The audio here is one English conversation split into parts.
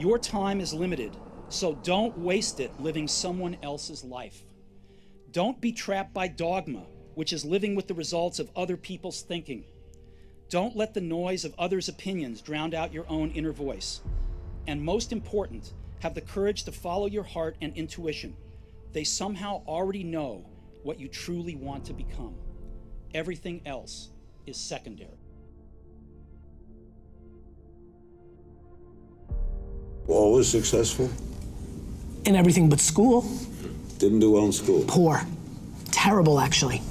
Your time is limited, so don't waste it living someone else's life. Don't be trapped by dogma, which is living with the results of other people's thinking. Don't let the noise of others' opinions drown out your own inner voice. And most important, have the courage to follow your heart and intuition. They somehow already know what you truly want to become. Everything else is secondary. Always successful? In everything but school. Didn't do well in school? Poor. Terrible, actually.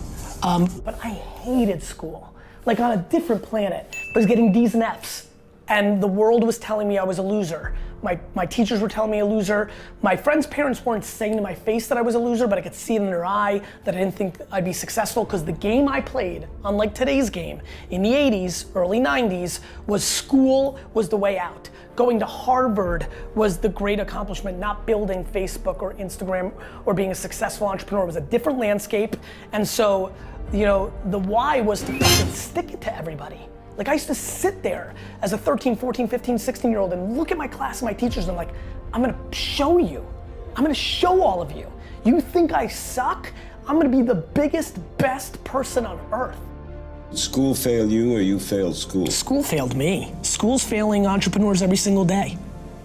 But I hated school. Like on a different planet. I was getting D's and F's. And the world was telling me I was a loser. My teachers were telling me a loser. My friends' parents weren't saying to my face that I was a loser, but I could see it in their eye that I didn't think I'd be successful, because the game I played, unlike today's game, in the 80s, early 90s, was school was the way out. Going to Harvard was the great accomplishment, not building Facebook or Instagram or being a successful entrepreneur. It was a different landscape. And so, you know, the why was to fucking stick it to everybody. Like I used to sit there as a 13, 14, 15, 16-year-old and look at my class and my teachers and I'm like, I'm gonna show you. I'm gonna show all of you. You think I suck? I'm gonna be the biggest, best person on earth. Did school fail you or you failed school? School failed me. School's failing entrepreneurs every single day.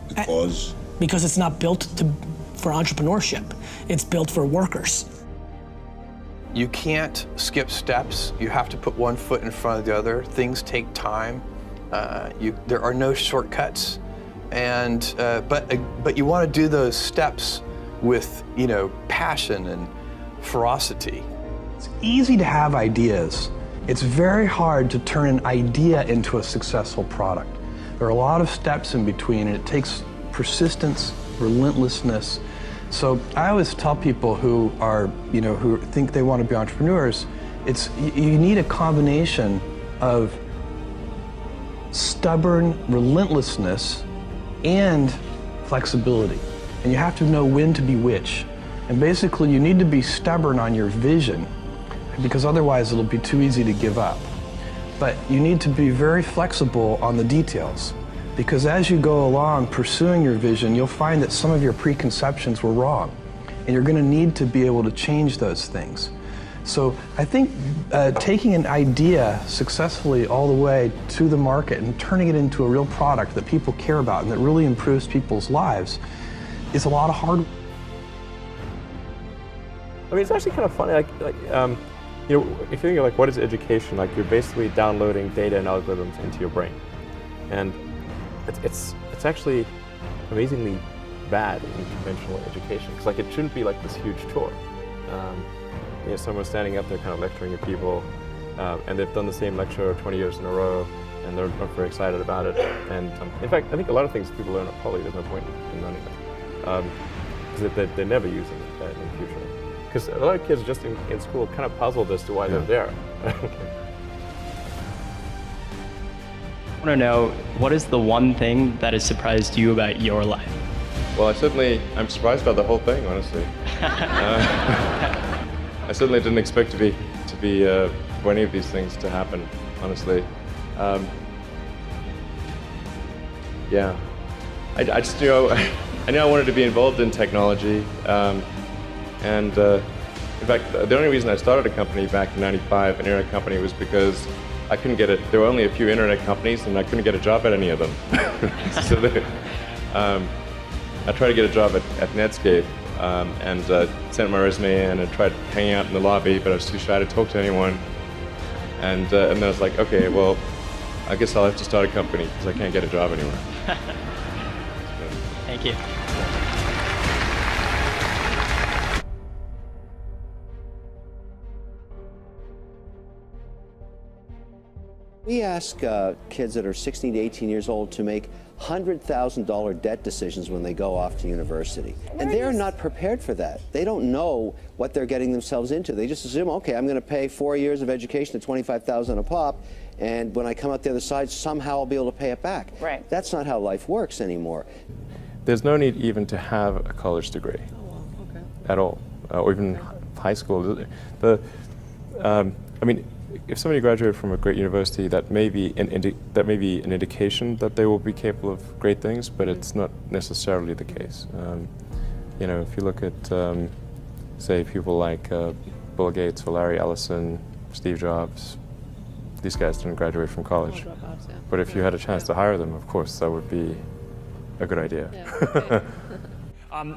Because? Because it's not built for entrepreneurship. It's built for workers. You can't skip steps. You have to put one foot in front of the other. Things take time. There are no shortcuts. And but you want to do those steps with, you know, passion and ferocity. It's easy to have ideas. It's very hard to turn an idea into a successful product. There are a lot of steps in between, and it takes persistence, relentlessness. So I always tell people who are, you know, who think they want to be entrepreneurs, you need a combination of stubborn relentlessness and flexibility. And you have to know when to be which. And basically you need to be stubborn on your vision, because otherwise it'll be too easy to give up. But you need to be very flexible on the details, because as you go along pursuing your vision, you'll find that some of your preconceptions were wrong, and you're going to need to be able to change those things. So I think taking an idea successfully all the way to the market and turning it into a real product that people care about and that really improves people's lives is a lot of hard work. I mean, it's actually kind of funny, you know, if you think of like what is education, like you're basically downloading data and algorithms into your brain. And it's actually amazingly bad in conventional education. Because like it shouldn't be like this huge chore. You know, someone's standing up there kind of lecturing at people, and they've done the same lecture 20 years in a row, and they're not very excited about it. And in fact, I think a lot of things people learn at poly, there's no point in learning them. Because they're never using it in the future. Because a lot of kids just in school kind of puzzled as to why they're there. I want to know, what is the one thing that has surprised you about your life? Well, I'm surprised by the whole thing, honestly. I certainly didn't expect for any of these things to happen, honestly. Yeah, I just, you know, I knew I wanted to be involved in technology, and in fact, the only reason I started a company back in '95, an internet company, was because I couldn't get it. There were only a few internet companies, and I couldn't get a job at any of them. So I tried to get a job at Netscape, and sent my resume in and tried hanging out in the lobby, but I was too shy to talk to anyone. And then I was like, okay, well, I guess I'll have to start a company because I can't get a job anywhere. Thank you. We ask kids that are 16 to 18 years old to make $100,000 debt decisions when they go off to university. And they're not prepared for that. They don't know what they're getting themselves into. They just assume, okay, I'm going to pay 4 years of education at $25,000 a pop, and when I come out the other side, somehow I'll be able to pay it back. Right. That's not how life works anymore. There's no need even to have a college degree at all, or even high school. I mean, if somebody graduated from a great university, that may be an indication that they will be capable of great things, but it's not necessarily the case. You know, if you look at, say, people like Bill Gates or Larry Ellison, Steve Jobs, these guys didn't graduate from college. But if you had a chance to hire them, of course, that would be a good idea. Yeah,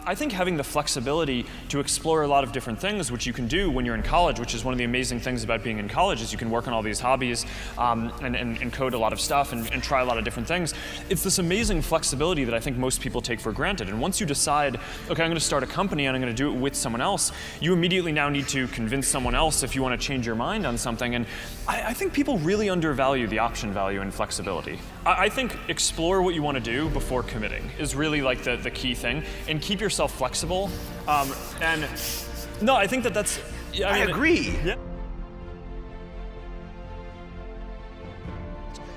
I think having the flexibility to explore a lot of different things, which you can do when you're in college, which is one of the amazing things about being in college, is you can work on all these hobbies and code a lot of stuff and try a lot of different things. It's this amazing flexibility that I think most people take for granted. And once you decide, okay, I'm going to start a company and I'm going to do it with someone else, you immediately now need to convince someone else if you want to change your mind on something. And I think people really undervalue the option value and flexibility. I think explore what you want to do before committing is really like the key thing, and keep yourself flexible. And no, I think that's. I agree. Yeah.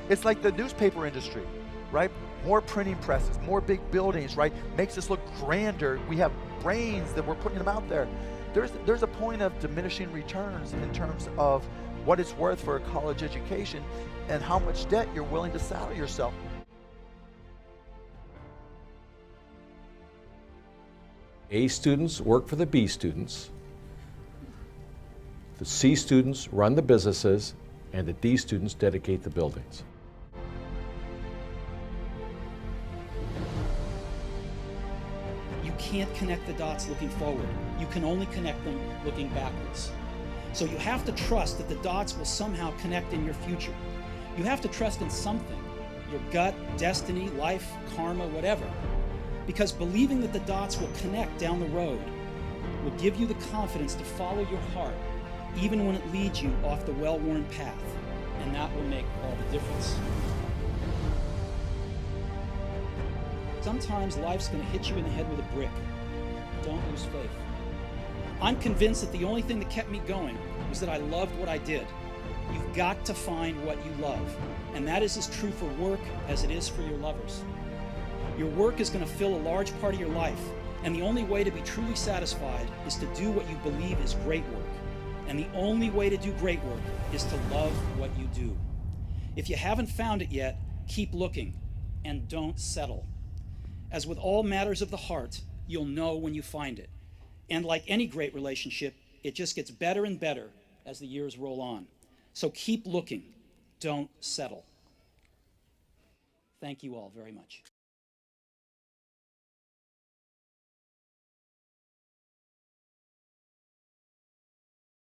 It's like the newspaper industry, right? More printing presses, more big buildings, right? Makes us look grander. We have brains that we're putting them out there. There's a point of diminishing returns in terms of what it's worth for a college education and how much debt you're willing to saddle yourself. A students work for the B students, the C students run the businesses, and the D students dedicate the buildings. You can't connect the dots looking forward. You can only connect them looking backwards. So you have to trust that the dots will somehow connect in your future. You have to trust in something, your gut, destiny, life, karma, whatever. Because believing that the dots will connect down the road will give you the confidence to follow your heart, even when it leads you off the well-worn path. And that will make all the difference. Sometimes life's going to hit you in the head with a brick. Don't lose faith. I'm convinced that the only thing that kept me going was that I loved what I did. You've got to find what you love. And that is as true for work as it is for your lovers. Your work is going to fill a large part of your life. And the only way to be truly satisfied is to do what you believe is great work. And the only way to do great work is to love what you do. If you haven't found it yet, keep looking and don't settle. As with all matters of the heart, you'll know when you find it. And like any great relationship, it just gets better and better as the years roll on. So keep looking, don't settle. Thank you all very much.